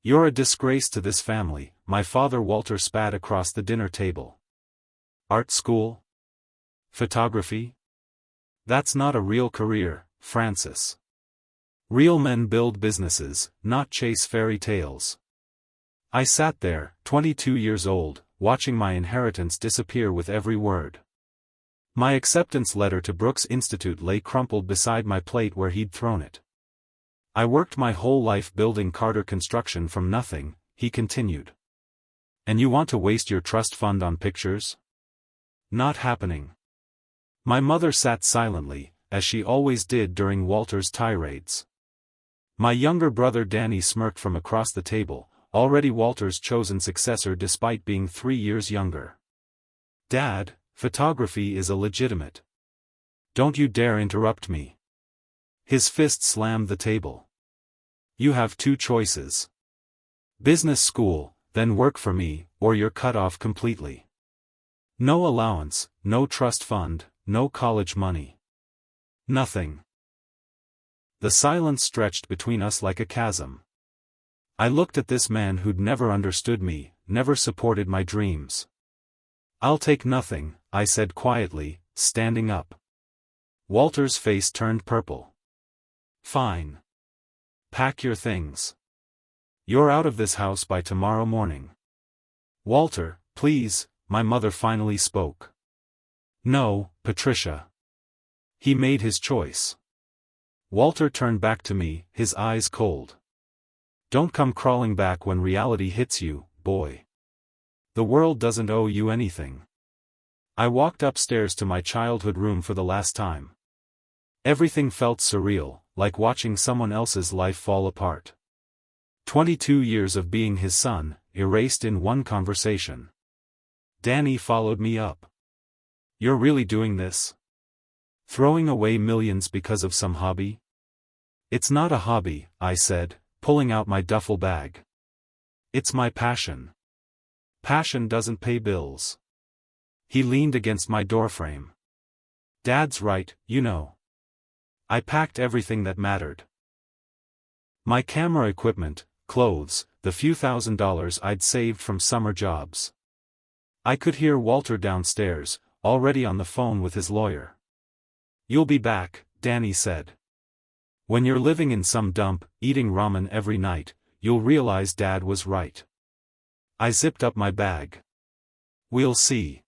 You're a disgrace to this family, my father Walter spat across the dinner table. Art school? Photography? That's not a real career, Francis. Real men build businesses, not chase fairy tales. I sat there, 22 years old, watching my inheritance disappear with every word. My acceptance letter to Brooks Institute lay crumpled beside my plate where he'd thrown it. I worked my whole life building Carter Construction from nothing, he continued. And you want to waste your trust fund on pictures? Not happening. My mother sat silently, as she always did during Walter's tirades. My younger brother Danny smirked from across the table, already Walter's chosen successor despite being 3 years younger. Dad, photography is illegitimate. Don't you dare interrupt me. His fist slammed the table. You have 2 choices. Business school, then work for me, or you're cut off completely. No allowance, no trust fund, no college money. Nothing. The silence stretched between us like a chasm. I looked at this man who'd never understood me, never supported my dreams. I'll take nothing, I said quietly, standing up. Walter's face turned purple. Fine. Pack your things. You're out of this house by tomorrow morning. Walter, please, my mother finally spoke. No, Patricia. He made his choice. Walter turned back to me, his eyes cold. Don't come crawling back when reality hits you, boy. The world doesn't owe you anything. I walked upstairs to my childhood room for the last time. Everything felt surreal, like watching someone else's life fall apart. 22 years of being his son, erased in one conversation. Danny followed me up. You're really doing this? Throwing away millions because of some hobby? It's not a hobby, I said, pulling out my duffel bag. It's my passion. Passion doesn't pay bills. He leaned against my doorframe. Dad's right, you know. I packed everything that mattered. My camera equipment, clothes, the few $1,000s I'd saved from summer jobs. I could hear Walter downstairs, already on the phone with his lawyer. You'll be back, Danny said. When you're living in some dump, eating ramen every night, you'll realize Dad was right. I zipped up my bag. We'll see.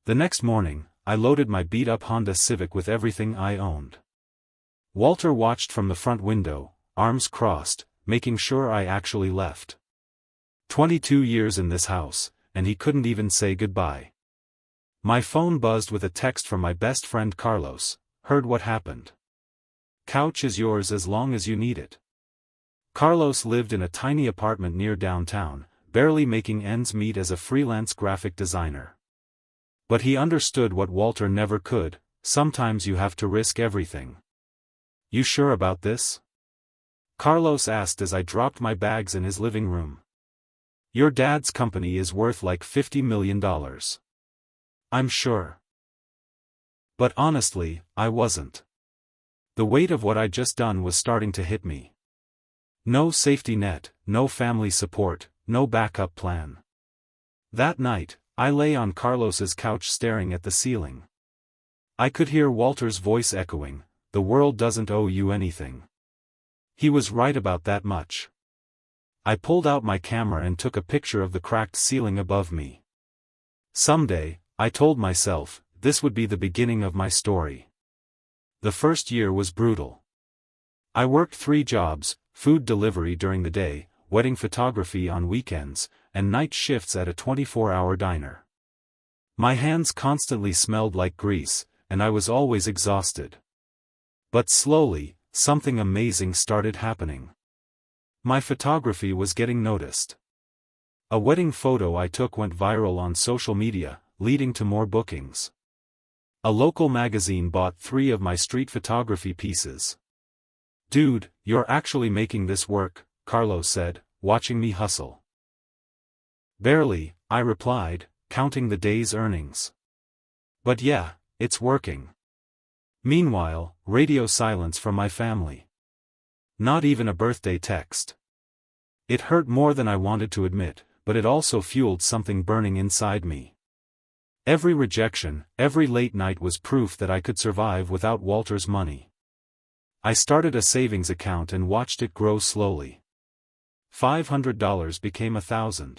The next morning, I loaded my beat-up Honda Civic with everything I owned. Walter watched from the front window, arms crossed, making sure I actually left. 22 years in this house, and he couldn't even say goodbye. My phone buzzed with a text from my best friend Carlos. Heard what happened. Couch is yours as long as you need it. Carlos lived in a tiny apartment near downtown, barely making ends meet as a freelance graphic designer. But he understood what Walter never could: sometimes you have to risk everything. You sure about this? Carlos asked as I dropped my bags in his living room. Your dad's company is worth like $50 million. I'm sure. But honestly, I wasn't. The weight of what I'd just done was starting to hit me. No safety net, no family support, no backup plan. That night, I lay on Carlos's couch staring at the ceiling. I could hear Walter's voice echoing, "The world doesn't owe you anything." He was right about that much. I pulled out my camera and took a picture of the cracked ceiling above me. Someday, I told myself, this would be the beginning of my story. The first year was brutal. I worked 3 jobs: food delivery during the day, wedding photography on weekends, and night shifts at a 24-hour diner. My hands constantly smelled like grease, and I was always exhausted. But slowly, something amazing started happening. My photography was getting noticed. A wedding photo I took went viral on social media, leading to more bookings. A local magazine bought 3 of my street photography pieces. "Dude, you're actually making this work," Carlos said, watching me hustle. "Barely," I replied, counting the day's earnings. "But yeah, it's working." Meanwhile, radio silence from my family. Not even a birthday text. It hurt more than I wanted to admit, but it also fueled something burning inside me. Every rejection, every late night was proof that I could survive without Walter's money. I started a savings account and watched it grow slowly. $500 became $1,000.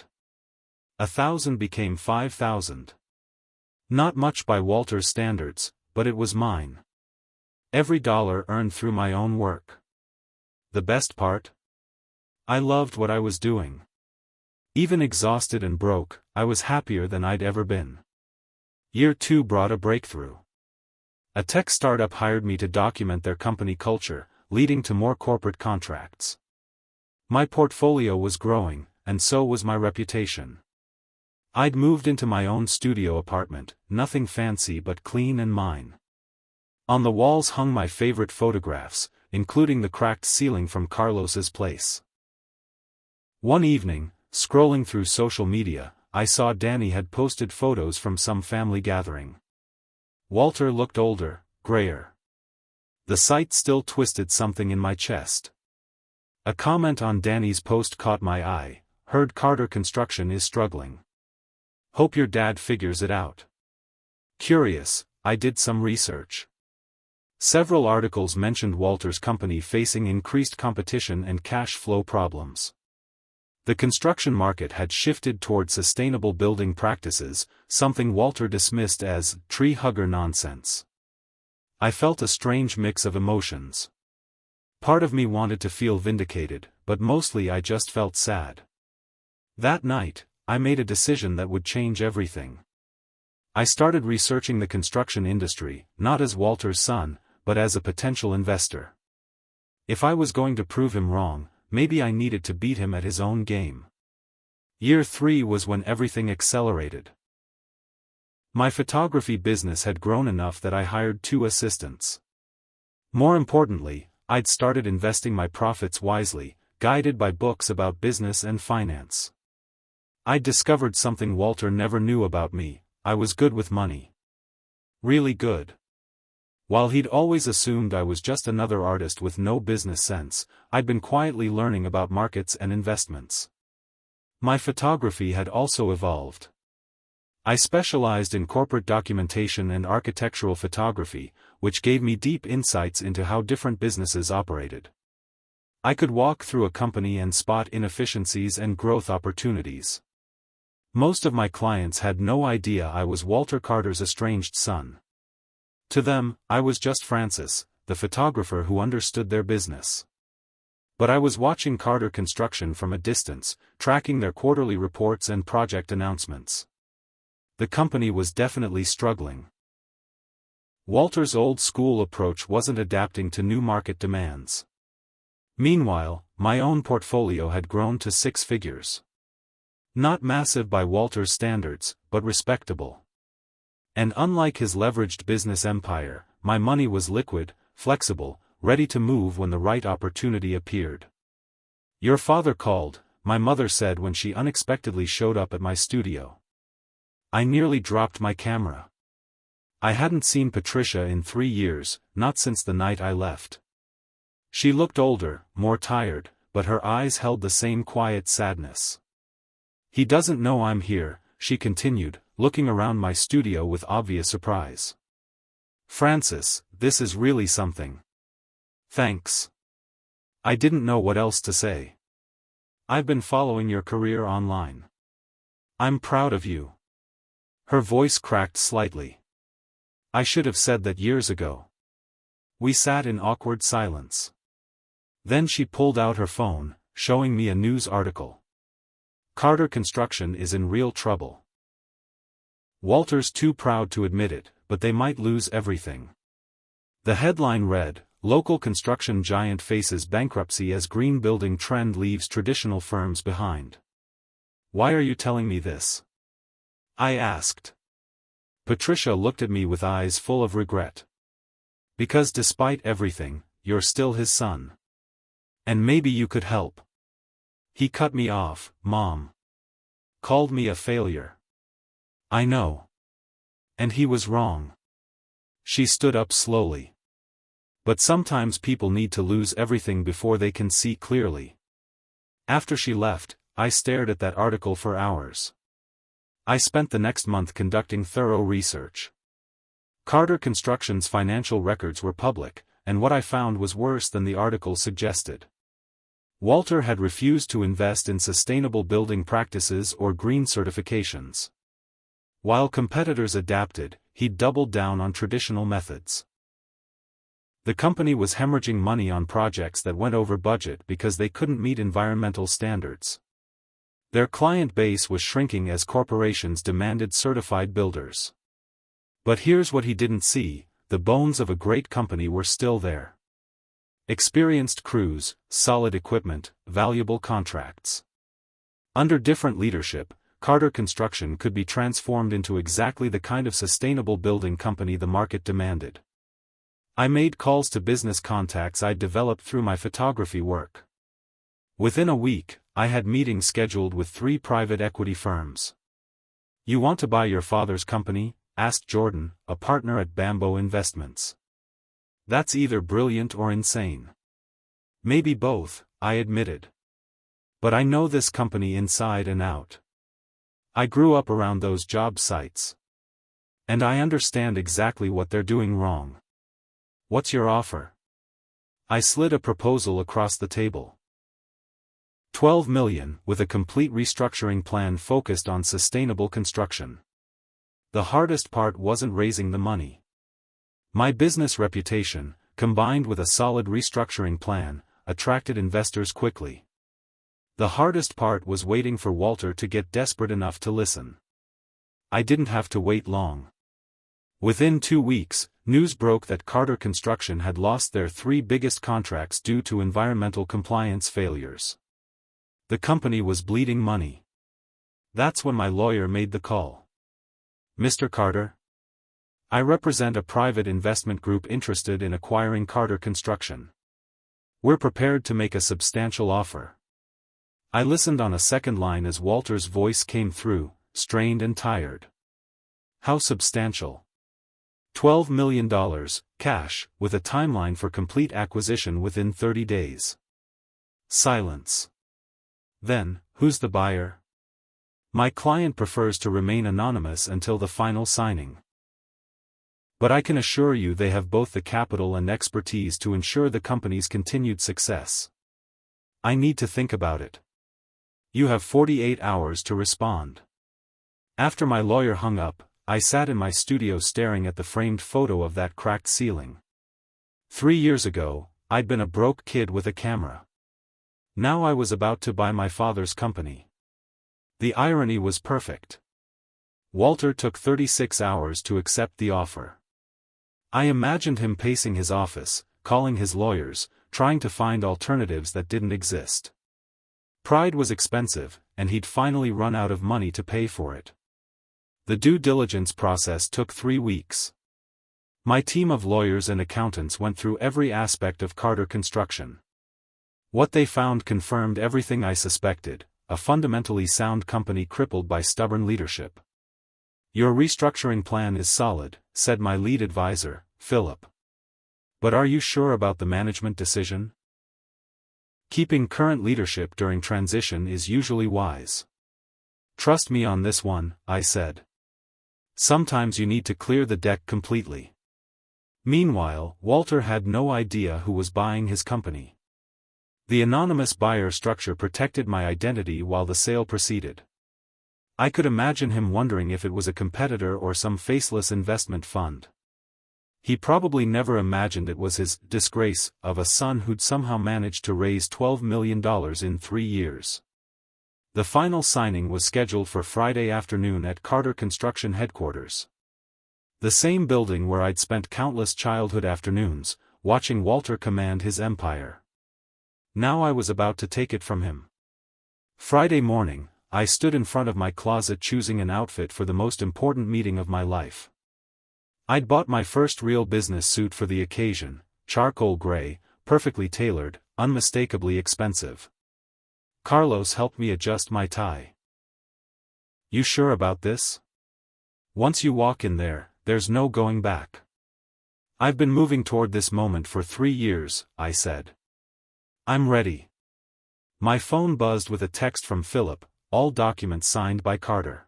$1,000 became $5,000. Not much by Walter's standards, but it was mine. Every dollar earned through my own work. The best part? I loved what I was doing. Even exhausted and broke, I was happier than I'd ever been. Year 2 brought a breakthrough. A tech startup hired me to document their company culture, leading to more corporate contracts. My portfolio was growing, and so was my reputation. I'd moved into my own studio apartment, nothing fancy but clean and mine. On the walls hung my favorite photographs, including the cracked ceiling from Carlos's place. One evening, scrolling through social media, I saw Danny had posted photos from some family gathering. Walter looked older, grayer. The sight still twisted something in my chest. A comment on Danny's post caught my eye. Heard Carter Construction is struggling. Hope your dad figures it out. Curious, I did some research. Several articles mentioned Walter's company facing increased competition and cash flow problems. The construction market had shifted toward sustainable building practices, something Walter dismissed as tree hugger nonsense. I felt a strange mix of emotions. Part of me wanted to feel vindicated, but mostly I just felt sad. That night, I made a decision that would change everything. I started researching the construction industry, not as Walter's son, but as a potential investor. If I was going to prove him wrong, maybe I needed to beat him at his own game. Year 3 was when everything accelerated. My photography business had grown enough that I hired 2 assistants. More importantly, I'd started investing my profits wisely, guided by books about business and finance. I'd discovered something Walter never knew about me: I was good with money. Really good. While he'd always assumed I was just another artist with no business sense, I'd been quietly learning about markets and investments. My photography had also evolved. I specialized in corporate documentation and architectural photography, which gave me deep insights into how different businesses operated. I could walk through a company and spot inefficiencies and growth opportunities. Most of my clients had no idea I was Walter Carter's estranged son. To them, I was just Francis, the photographer who understood their business. But I was watching Carter Construction from a distance, tracking their quarterly reports and project announcements. The company was definitely struggling. Walter's old-school approach wasn't adapting to new market demands. Meanwhile, my own portfolio had grown to 6 figures. Not massive by Walter's standards, but respectable. And unlike his leveraged business empire, my money was liquid, flexible, ready to move when the right opportunity appeared. "Your father called," my mother said when she unexpectedly showed up at my studio. I nearly dropped my camera. I hadn't seen Patricia in 3 years, not since the night I left. She looked older, more tired, but her eyes held the same quiet sadness. "He doesn't know I'm here," she continued, looking around my studio with obvious surprise. "Francis, this is really something." "Thanks." I didn't know what else to say. "I've been following your career online. I'm proud of you." Her voice cracked slightly. I should have said that years ago. We sat in awkward silence. Then she pulled out her phone, showing me a news article. "Carter Construction is in real trouble. Walter's too proud to admit it, but they might lose everything." The headline read, "Local construction giant faces bankruptcy as green building trend leaves traditional firms behind." "Why are you telling me this?" I asked. Patricia looked at me with eyes full of regret. "Because despite everything, you're still his son. And maybe you could help." "He cut me off, Mom. Called me a failure." "I know. And he was wrong." She stood up slowly. "But sometimes people need to lose everything before they can see clearly. After she left, I stared at that article for hours. I spent the next month conducting thorough research. Carter Construction's financial records were public, and what I found was worse than the article suggested. Walter had refused to invest in sustainable building practices or green certifications. While competitors adapted, he doubled down on traditional methods. The company was hemorrhaging money on projects that went over budget because they couldn't meet environmental standards. Their client base was shrinking as corporations demanded certified builders. But here's what he didn't see: the bones of a great company were still there. Experienced crews, solid equipment, valuable contracts. Under different leadership, Carter Construction could be transformed into exactly the kind of sustainable building company the market demanded. I made calls to business contacts I'd developed through my photography work. Within a week, I had meetings scheduled with 3 private equity firms. "You want to buy your father's company?" asked Jordan, a partner at Bamboo Investments. "That's either brilliant or insane." "Maybe both," I admitted. "But I know this company inside and out. I grew up around those job sites. And I understand exactly what they're doing wrong. What's your offer?" I slid a proposal across the table. $12 million, with a complete restructuring plan focused on sustainable construction. The hardest part wasn't raising the money. My business reputation, combined with a solid restructuring plan, attracted investors quickly. The hardest part was waiting for Walter to get desperate enough to listen. I didn't have to wait long. Within 2 weeks, news broke that Carter Construction had lost their 3 biggest contracts due to environmental compliance failures. The company was bleeding money. That's when my lawyer made the call. "Mr. Carter? I represent a private investment group interested in acquiring Carter Construction. We're prepared to make a substantial offer." I listened on a second line as Walter's voice came through, strained and tired. "How substantial?" $12 million, cash, with a timeline for complete acquisition within 30 days. Silence. "Then, who's the buyer?" "My client prefers to remain anonymous until the final signing. But I can assure you they have both the capital and expertise to ensure the company's continued success." "I need to think about it." "You have 48 hours to respond." After my lawyer hung up, I sat in my studio staring at the framed photo of that cracked ceiling. 3 years ago, I'd been a broke kid with a camera. Now I was about to buy my father's company. The irony was perfect. Walter took 36 hours to accept the offer. I imagined him pacing his office, calling his lawyers, trying to find alternatives that didn't exist. Pride was expensive, and he'd finally run out of money to pay for it. The due diligence process took 3 weeks. My team of lawyers and accountants went through every aspect of Carter Construction. What they found confirmed everything I suspected: a fundamentally sound company crippled by stubborn leadership. "Your restructuring plan is solid," said my lead advisor, Philip. "But are you sure about the management decision?" "Keeping current leadership during transition is usually wise." "Trust me on this one," I said. "Sometimes you need to clear the deck completely." Meanwhile, Walter had no idea who was buying his company. The anonymous buyer structure protected my identity while the sale proceeded. I could imagine him wondering if it was a competitor or some faceless investment fund. He probably never imagined it was his disgrace of a son who'd somehow managed to raise $12 million in 3 years. The final signing was scheduled for Friday afternoon at Carter Construction headquarters. The same building where I'd spent countless childhood afternoons, watching Walter command his empire. Now I was about to take it from him. Friday morning, I stood in front of my closet choosing an outfit for the most important meeting of my life. I'd bought my first real business suit for the occasion, charcoal gray, perfectly tailored, unmistakably expensive. Carlos helped me adjust my tie. "You sure about this? Once you walk in there, there's no going back." "I've been moving toward this moment for 3 years," I said. "I'm ready." My phone buzzed with a text from Philip, all documents signed by Carter.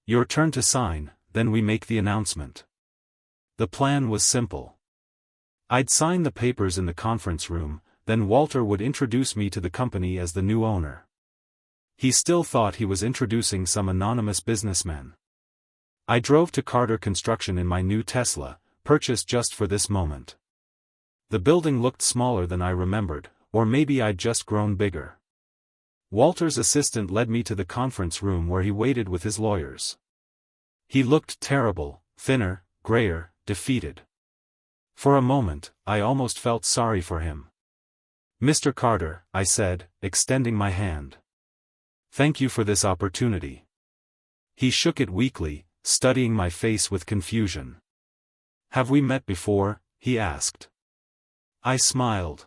Your turn to sign, then we make the announcement. The plan was simple. I'd sign the papers in the conference room, then Walter would introduce me to the company as the new owner. He still thought he was introducing some anonymous businessman. I drove to Carter Construction in my new Tesla, purchased just for this moment. The building looked smaller than I remembered, or maybe I'd just grown bigger. Walter's assistant led me to the conference room where he waited with his lawyers. He looked terrible, thinner, grayer, defeated. For a moment, I almost felt sorry for him. Mr. Carter, I said, extending my hand. Thank you for this opportunity. He shook it weakly, studying my face with confusion. Have we met before? He asked. I smiled.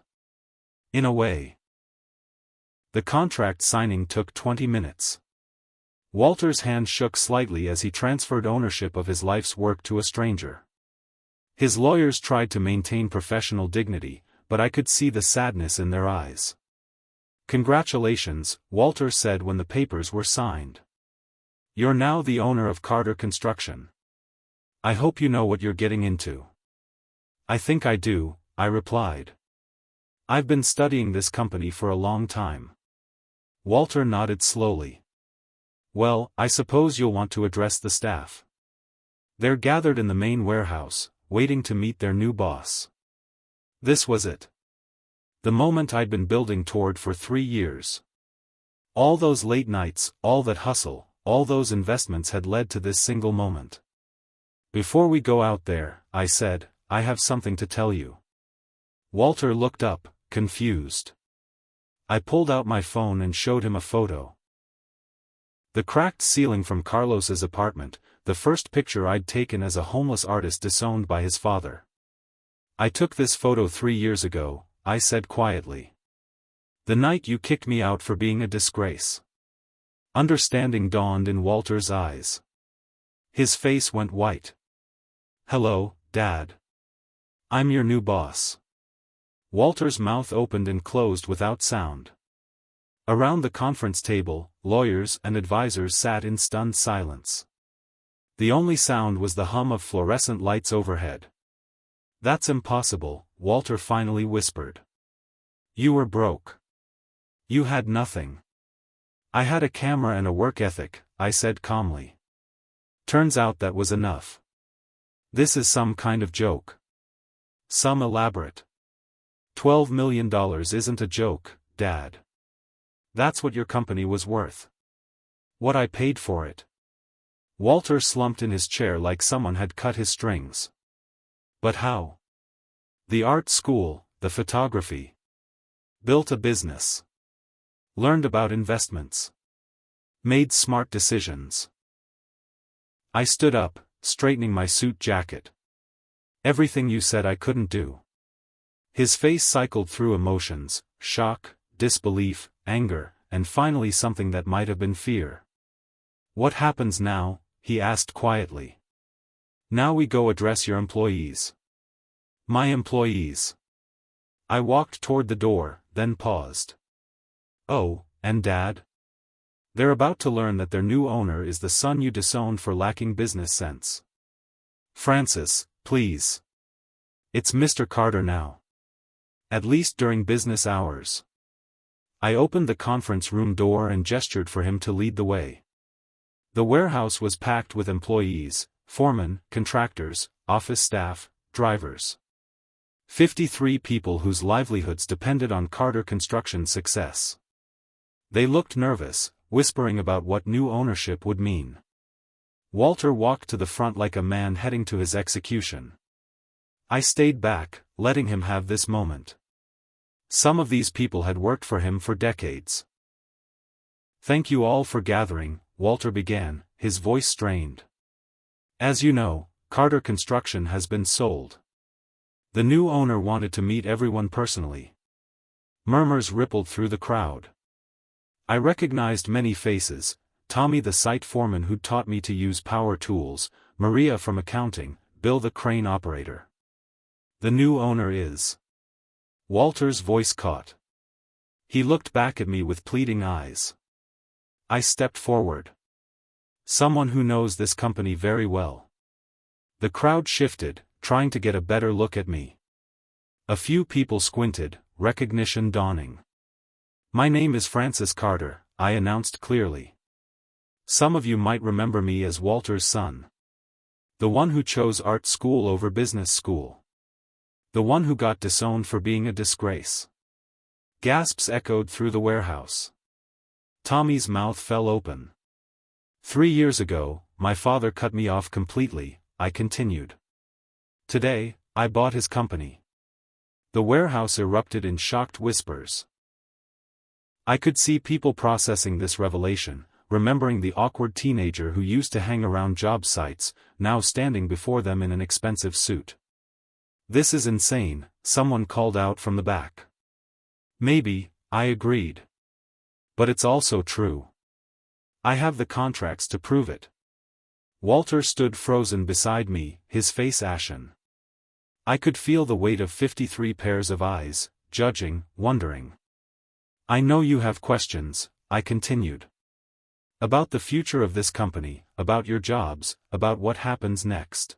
In a way. The contract signing took 20 minutes. Walter's hand shook slightly as he transferred ownership of his life's work to a stranger. His lawyers tried to maintain professional dignity, but I could see the sadness in their eyes. Congratulations, Walter said when the papers were signed. You're now the owner of Carter Construction. I hope you know what you're getting into. I think I do, I replied. I've been studying this company for a long time. Walter nodded slowly. Well, I suppose you'll want to address the staff. They're gathered in the main warehouse, waiting to meet their new boss. This was it. The moment I'd been building toward for 3 years. All those late nights, all that hustle, all those investments had led to this single moment. Before we go out there, I said, I have something to tell you. Walter looked up, confused. I pulled out my phone and showed him a photo. The cracked ceiling from Carlos's apartment, the first picture I'd taken as a homeless artist disowned by his father. I took this photo 3 years ago, I said quietly. The night you kicked me out for being a disgrace. Understanding dawned in Walter's eyes. His face went white. Hello, Dad. I'm your new boss. Walter's mouth opened and closed without sound. Around the conference table, lawyers and advisors sat in stunned silence. The only sound was the hum of fluorescent lights overhead. That's impossible, Walter finally whispered. You were broke. You had nothing. I had a camera and a work ethic, I said calmly. Turns out that was enough. This is some kind of joke. Some elaborate. $12 million isn't a joke, Dad. That's what your company was worth. What I paid for it. Walter slumped in his chair like someone had cut his strings. But how? The art school, the photography. Built a business. Learned about investments. Made smart decisions. I stood up, straightening my suit jacket. Everything you said I couldn't do. His face cycled through emotions, shock, disbelief, anger, and finally something that might have been fear. What happens now? He asked quietly. Now we go address your employees. My employees. I walked toward the door, then paused. Oh, and Dad? They're about to learn that their new owner is the son you disowned for lacking business sense. Francis, please. It's Mr. Carter now. At least during business hours. I opened the conference room door and gestured for him to lead the way. The warehouse was packed with employees, foremen, contractors, office staff, drivers. 53 people whose livelihoods depended on Carter Construction's success. They looked nervous, whispering about what new ownership would mean. Walter walked to the front like a man heading to his execution. I stayed back, letting him have this moment. Some of these people had worked for him for decades. Thank you all for gathering, Walter began, his voice strained. As you know, Carter Construction has been sold. The new owner wanted to meet everyone personally. Murmurs rippled through the crowd. I recognized many faces, Tommy the site foreman who taught me to use power tools, Maria from accounting, Bill the crane operator. The new owner is... Walter's voice caught. He looked back at me with pleading eyes. I stepped forward. Someone who knows this company very well. The crowd shifted, trying to get a better look at me. A few people squinted, recognition dawning. My name is Francis Carter, I announced clearly. Some of you might remember me as Walter's son. The one who chose art school over business school. The one who got disowned for being a disgrace. Gasps echoed through the warehouse. Tommy's mouth fell open. 3 years ago, my father cut me off completely, I continued. Today, I bought his company. The warehouse erupted in shocked whispers. I could see people processing this revelation, remembering the awkward teenager who used to hang around job sites, now standing before them in an expensive suit. This is insane, someone called out from the back. Maybe, I agreed. But it's also true. I have the contracts to prove it. Walter stood frozen beside me, his face ashen. I could feel the weight of 53 pairs of eyes, judging, wondering. I know you have questions, I continued. About the future of this company, about your jobs, about what happens next.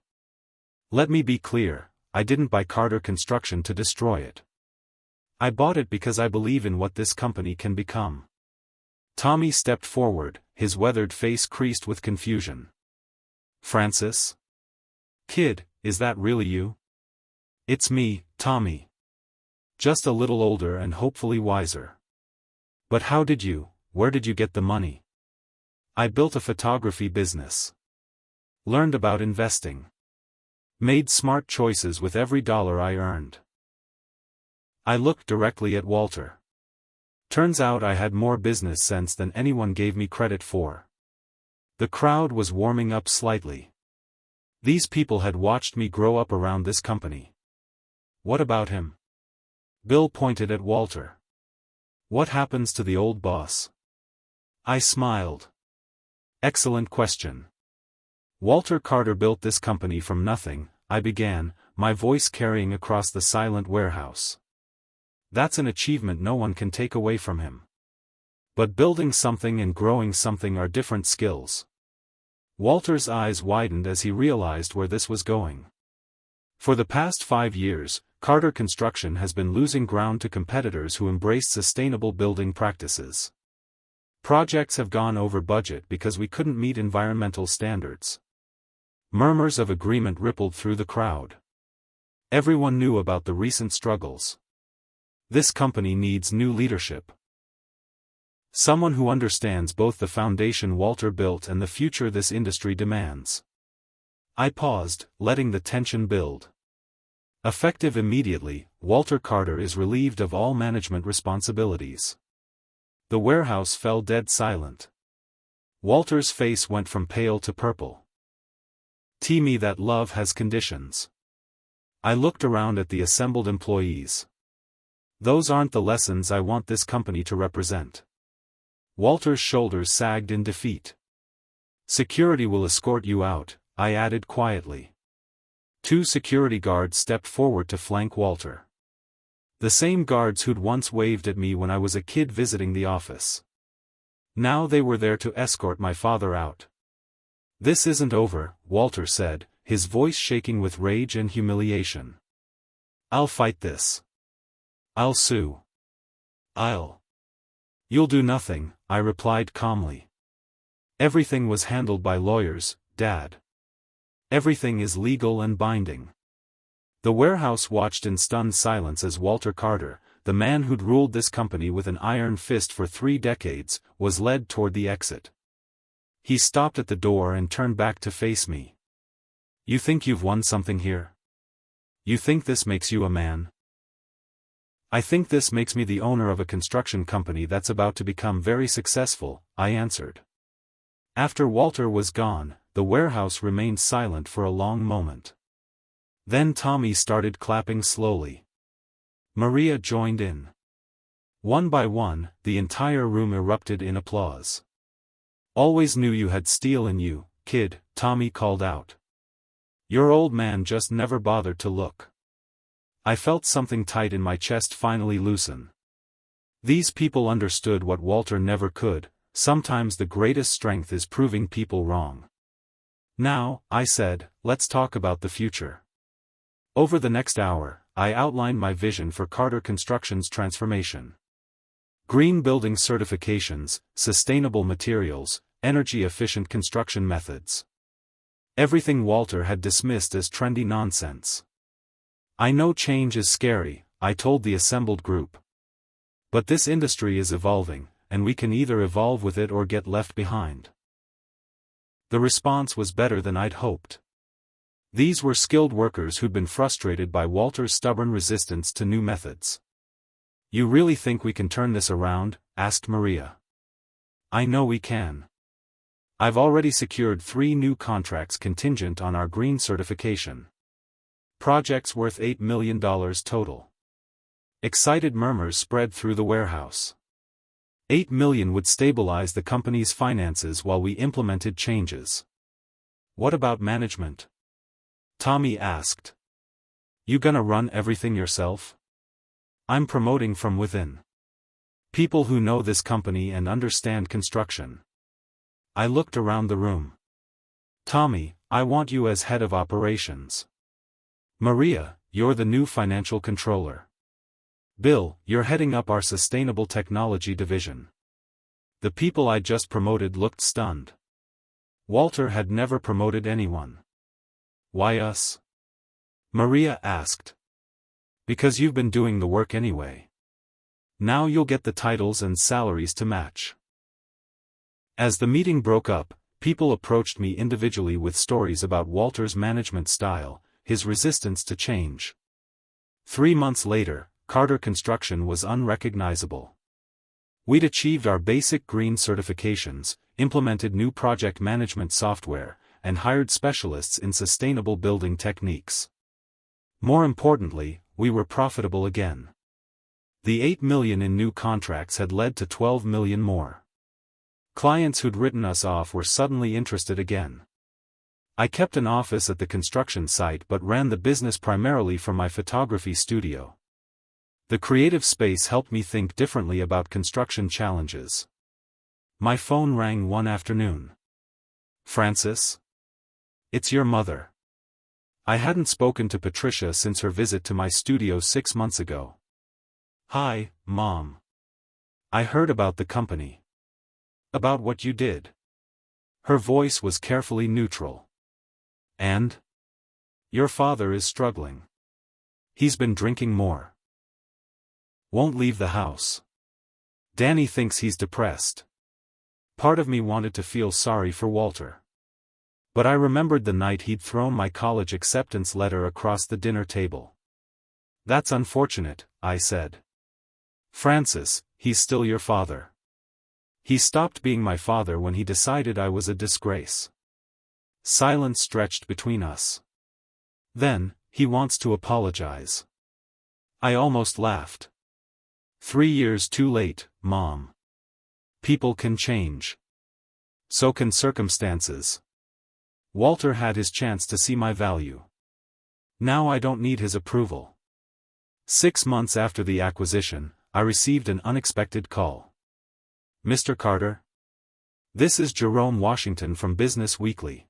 Let me be clear, I didn't buy Carter Construction to destroy it. I bought it because I believe in what this company can become. Tommy stepped forward, his weathered face creased with confusion. Francis? Kid, is that really you? It's me, Tommy. Just a little older and hopefully wiser. But where did you get the money? I built a photography business. Learned about investing. Made smart choices with every dollar I earned. I looked directly at Walter. Turns out I had more business sense than anyone gave me credit for. The crowd was warming up slightly. These people had watched me grow up around this company. What about him? Bill pointed at Walter. What happens to the old boss? I smiled. Excellent question. Walter Carter built this company from nothing, I began, my voice carrying across the silent warehouse. That's an achievement no one can take away from him. But building something and growing something are different skills. Walter's eyes widened as he realized where this was going. For the past 5 years, Carter Construction has been losing ground to competitors who embraced sustainable building practices. Projects have gone over budget because we couldn't meet environmental standards. Murmurs of agreement rippled through the crowd. Everyone knew about the recent struggles. This company needs new leadership. Someone who understands both the foundation Walter built and the future this industry demands. I paused, letting the tension build. Effective immediately, Walter Carter is relieved of all management responsibilities. The warehouse fell dead silent. Walter's face went from pale to purple. Tell me that love has conditions. I looked around at the assembled employees. Those aren't the lessons I want this company to represent. Walter's shoulders sagged in defeat. Security will escort you out, I added quietly. 2 security guards stepped forward to flank Walter. The same guards who'd once waved at me when I was a kid visiting the office. Now they were there to escort my father out. This isn't over, Walter said, his voice shaking with rage and humiliation. I'll fight this. I'll sue. You'll do nothing, I replied calmly. Everything was handled by lawyers, Dad. Everything is legal and binding. The warehouse watched in stunned silence as Walter Carter, the man who'd ruled this company with an iron fist for 3 decades, was led toward the exit. He stopped at the door and turned back to face me. You think you've won something here? You think this makes you a man? I think this makes me the owner of a construction company that's about to become very successful, I answered. After Walter was gone, the warehouse remained silent for a long moment. Then Tommy started clapping slowly. Maria joined in. One by one, the entire room erupted in applause. Always knew you had steel in you, kid, Tommy called out. Your old man just never bothered to look. I felt something tight in my chest finally loosen. These people understood what Walter never could: sometimes the greatest strength is proving people wrong. Now, I said, let's talk about the future. Over the next hour, I outlined my vision for Carter Construction's transformation. Green building certifications, sustainable materials, energy-efficient construction methods. Everything Walter had dismissed as trendy nonsense. I know change is scary, I told the assembled group. But this industry is evolving, and we can either evolve with it or get left behind. The response was better than I'd hoped. These were skilled workers who'd been frustrated by Walter's stubborn resistance to new methods. "You really think we can turn this around?" asked Maria. "I know we can. I've already secured 3 new contracts contingent on our green certification. Projects worth $8 million total." Excited murmurs spread through the warehouse. $8 million would stabilize the company's finances while we implemented changes. "What about management?" Tommy asked. "You gonna run everything yourself?" "I'm promoting from within. People who know this company and understand construction." I looked around the room. "Tommy, I want you as head of operations. Maria, you're the new financial controller. Bill, you're heading up our sustainable technology division." The people I just promoted looked stunned. Walter had never promoted anyone. "Why us?" Maria asked. "Because you've been doing the work anyway. Now you'll get the titles and salaries to match." As the meeting broke up, people approached me individually with stories about Walter's management style, his resistance to change. 3 months later, Carter Construction was unrecognizable. We'd achieved our basic green certifications, implemented new project management software, and hired specialists in sustainable building techniques. More importantly, we were profitable again. The $8 million in new contracts had led to $12 million more. Clients who'd written us off were suddenly interested again. I kept an office at the construction site but ran the business primarily from my photography studio. The creative space helped me think differently about construction challenges. My phone rang one afternoon. "Francis? It's your mother." I hadn't spoken to Patricia since her visit to my studio 6 months ago. "Hi, Mom. I heard about the company. About what you did." Her voice was carefully neutral. "And? Your father is struggling. He's been drinking more. Won't leave the house. Danny thinks he's depressed." Part of me wanted to feel sorry for Walter. But I remembered the night he'd thrown my college acceptance letter across the dinner table. "That's unfortunate," I said. "Francis, he's still your father. He stopped being my father when he decided I was a disgrace." Silence stretched between us. "Then, he wants to apologize." I almost laughed. 3 years too late, Mom. People can change. So can circumstances. Walter had his chance to see my value. Now I don't need his approval. 6 months after the acquisition, I received an unexpected call. "Mr. Carter? This is Jerome Washington from Business Weekly.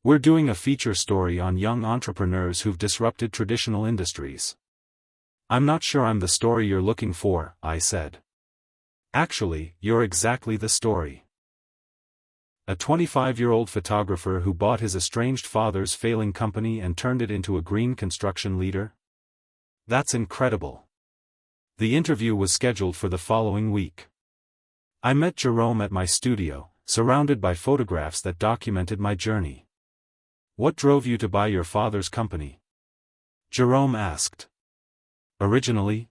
We're doing a feature story on young entrepreneurs who've disrupted traditional industries." "I'm not sure I'm the story you're looking for," I said. "Actually, you're exactly the story. A 25-year-old photographer who bought his estranged father's failing company and turned it into a green construction leader? That's incredible." The interview was scheduled for the following week. I met Jerome at my studio, surrounded by photographs that documented my journey. "What drove you to buy your father's company?" Jerome asked. "Originally?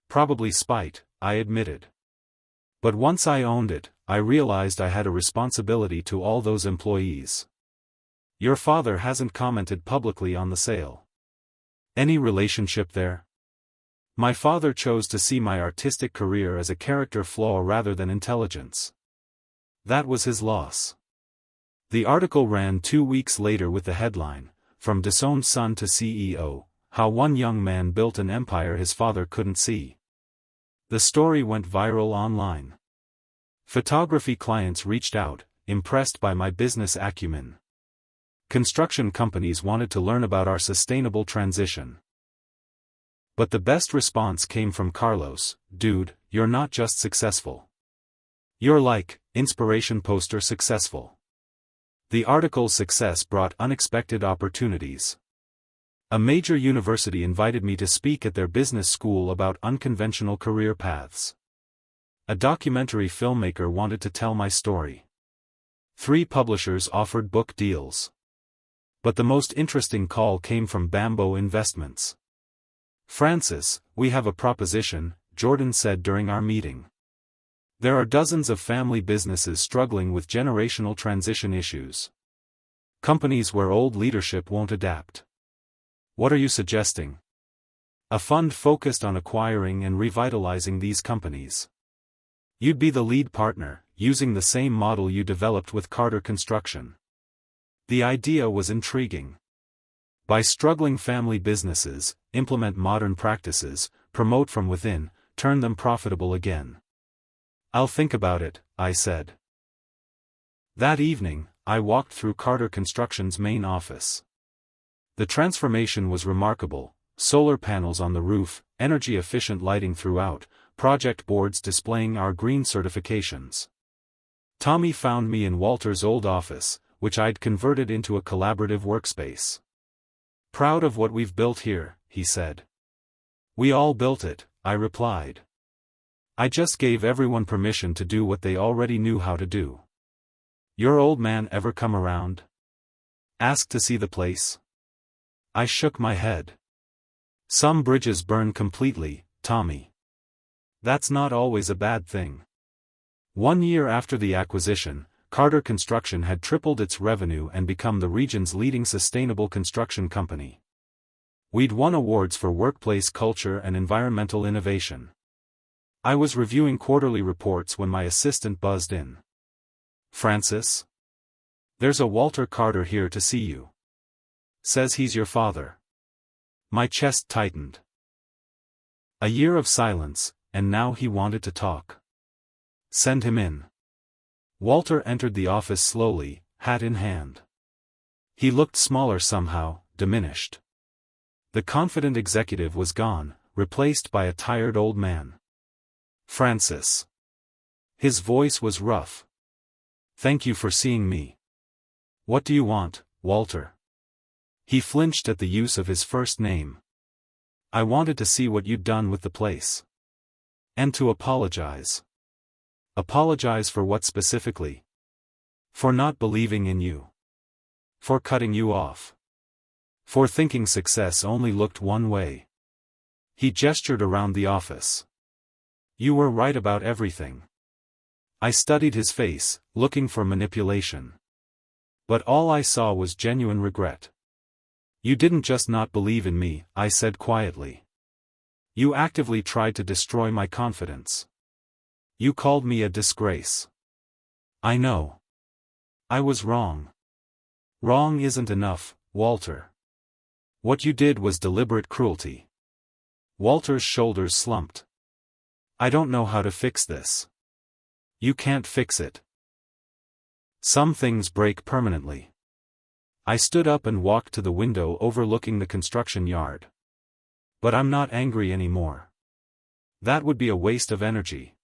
Probably spite," I admitted. "But once I owned it, I realized I had a responsibility to all those employees." "Your father hasn't commented publicly on the sale. Any relationship there?" "My father chose to see my artistic career as a character flaw rather than intelligence. That was his loss." The article ran 2 weeks later with the headline, "From Disowned Son to CEO, How One Young Man Built an Empire His Father Couldn't See." The story went viral online. Photography clients reached out, impressed by my business acumen. Construction companies wanted to learn about our sustainable transition. But the best response came from Carlos: "Dude, you're not just successful. You're like, inspiration poster successful." The article's success brought unexpected opportunities. A major university invited me to speak at their business school about unconventional career paths. A documentary filmmaker wanted to tell my story. 3 publishers offered book deals. But the most interesting call came from Bamboo Investments. "Francis, we have a proposition," Jordan said during our meeting. "There are dozens of family businesses struggling with generational transition issues. Companies where old leadership won't adapt. What are you suggesting? A fund focused on acquiring and revitalizing these companies. You'd be the lead partner, using the same model you developed with Carter Construction." The idea was intriguing. Buy struggling family businesses, implement modern practices, promote from within, turn them profitable again. "I'll think about it," I said. That evening, I walked through Carter Construction's main office. The transformation was remarkable: solar panels on the roof, energy-efficient lighting throughout, project boards displaying our green certifications. Tommy found me in Walter's old office, which I'd converted into a collaborative workspace. "Proud of what we've built here," he said. "We all built it," I replied. "I just gave everyone permission to do what they already knew how to do." "Your old man ever come around? Ask to see the place?" I shook my head. "Some bridges burn completely, Tommy. That's not always a bad thing." 1 year after the acquisition, Carter Construction had tripled its revenue and become the region's leading sustainable construction company. We'd won awards for workplace culture and environmental innovation. I was reviewing quarterly reports when my assistant buzzed in. "Francis? There's a Walter Carter here to see you. Says he's your father." My chest tightened. A year of silence, and now he wanted to talk. "Send him in." Walter entered the office slowly, hat in hand. He looked smaller somehow, diminished. The confident executive was gone, replaced by a tired old man. "Francis." His voice was rough. "Thank you for seeing me. What do you want, Walter?" He flinched at the use of his first name. "I wanted to see what you'd done with the place. And to apologize." "Apologize for what specifically?" "For not believing in you. For cutting you off. For thinking success only looked one way." He gestured around the office. "You were right about everything." I studied his face, looking for manipulation. But all I saw was genuine regret. "You didn't just not believe in me," I said quietly. "You actively tried to destroy my confidence. You called me a disgrace." "I know. I was wrong." "Wrong isn't enough, Walter. What you did was deliberate cruelty." Walter's shoulders slumped. "I don't know how to fix this." "You can't fix it. Some things break permanently." I stood up and walked to the window overlooking the construction yard. "But I'm not angry anymore. That would be a waste of energy.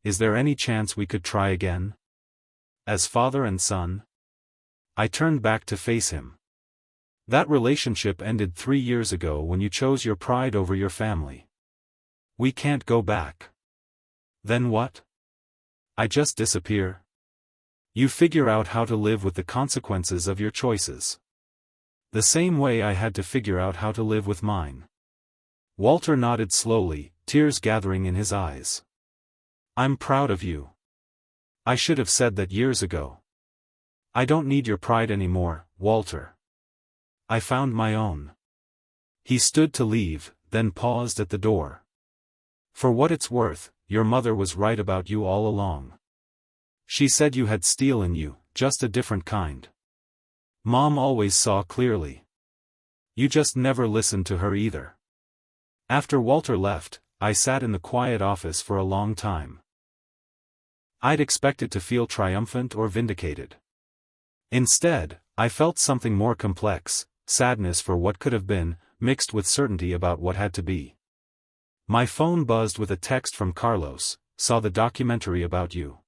Is there any chance we could try again? As father and son?" I turned back to face him. "That relationship ended 3 years ago when you chose your pride over your family. We can't go back." "Then what? I just disappear?" "You figure out how to live with the consequences of your choices. The same way I had to figure out how to live with mine." Walter nodded slowly, tears gathering in his eyes. "I'm proud of you. I should have said that years ago. I don't need your pride anymore, Walter. I found my own." He stood to leave, then paused at the door. "For what it's worth, your mother was right about you all along. She said you had steel in you, just a different kind. Mom always saw clearly. You just never listened to her either." After Walter left, I sat in the quiet office for a long time. I'd expected to feel triumphant or vindicated. Instead, I felt something more complex, sadness for what could have been, mixed with certainty about what had to be. My phone buzzed with a text from Carlos, "Saw the documentary about you.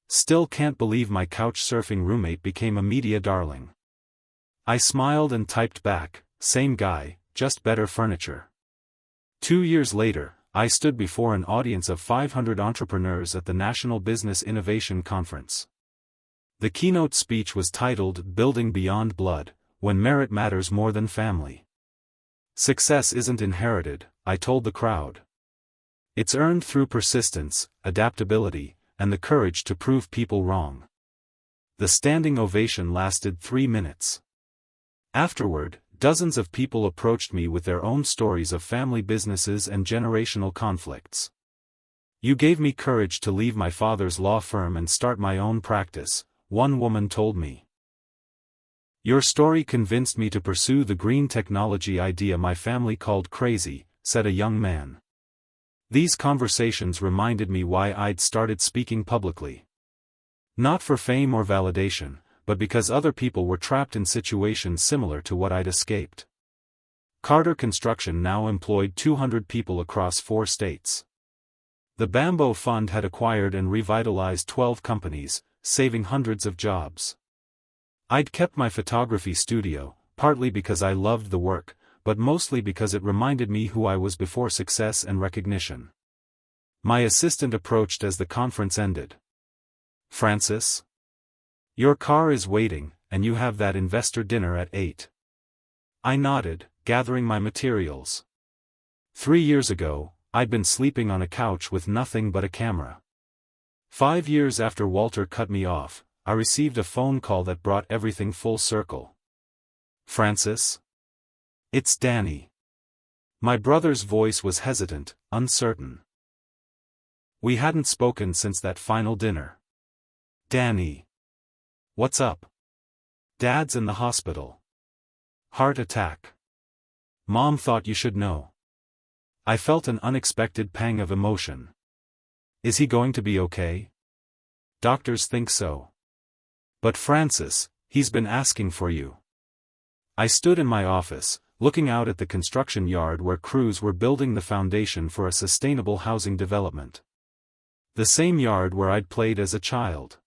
Still can't believe my couch-surfing roommate became a media darling." I smiled and typed back, "Same guy, just better furniture." 2 years later, I stood before an audience of 500 entrepreneurs at the National Business Innovation Conference. The keynote speech was titled "Building Beyond Blood, When Merit Matters More Than Family." Success isn't inherited, I told the crowd. It's earned through persistence, adaptability, and the courage to prove people wrong. The standing ovation lasted 3 minutes. Afterward, dozens of people approached me with their own stories of family businesses and generational conflicts. "You gave me courage to leave my father's law firm and start my own practice," one woman told me. "Your story convinced me to pursue the green technology idea my family called crazy," said a young man. These conversations reminded me why I'd started speaking publicly. Not for fame or validation, but because other people were trapped in situations similar to what I'd escaped. Carter Construction now employed 200 people across 4 states. The Bamboo Fund had acquired and revitalized 12 companies, saving hundreds of jobs. I'd kept my photography studio, partly because I loved the work, but mostly because it reminded me who I was before success and recognition. My assistant approached as the conference ended. "Francis? Your car is waiting, and you have that investor dinner at 8. I nodded, gathering my materials. 3 years ago, I'd been sleeping on a couch with nothing but a camera. 5 years after Walter cut me off, I received a phone call that brought everything full circle. "Francis? It's Danny." My brother's voice was hesitant, uncertain. We hadn't spoken since that final dinner. "Danny. What's up?" "Dad's in the hospital. Heart attack. Mom thought you should know." I felt an unexpected pang of emotion. "Is he going to be okay?" "Doctors think so." "But Francis, he's been asking for you." I stood in my office, looking out at the construction yard where crews were building the foundation for a sustainable housing development. The same yard where I'd played as a child.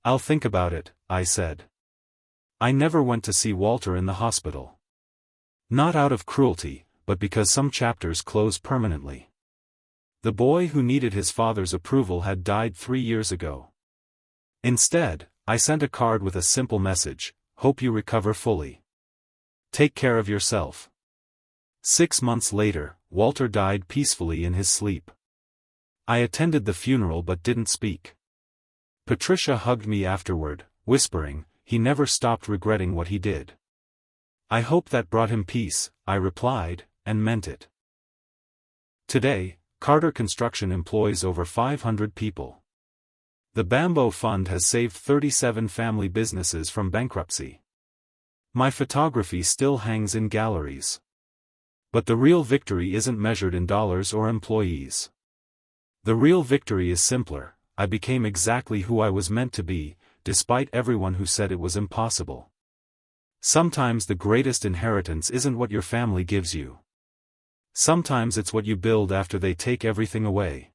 "I'll think about it," I said. I never went to see Walter in the hospital. Not out of cruelty, but because some chapters close permanently. The boy who needed his father's approval had died 3 years ago. Instead, I sent a card with a simple message: "Hope you recover fully. Take care of yourself." 6 months later, Walter died peacefully in his sleep. I attended the funeral but didn't speak. Patricia hugged me afterward, whispering, "He never stopped regretting what he did." "I hope that brought him peace," I replied, and meant it. Today, Carter Construction employs over 500 people. The Bamboo Fund has saved 37 family businesses from bankruptcy. My photography still hangs in galleries. But the real victory isn't measured in dollars or employees. The real victory is simpler: I became exactly who I was meant to be, despite everyone who said it was impossible. Sometimes the greatest inheritance isn't what your family gives you. Sometimes it's what you build after they take everything away.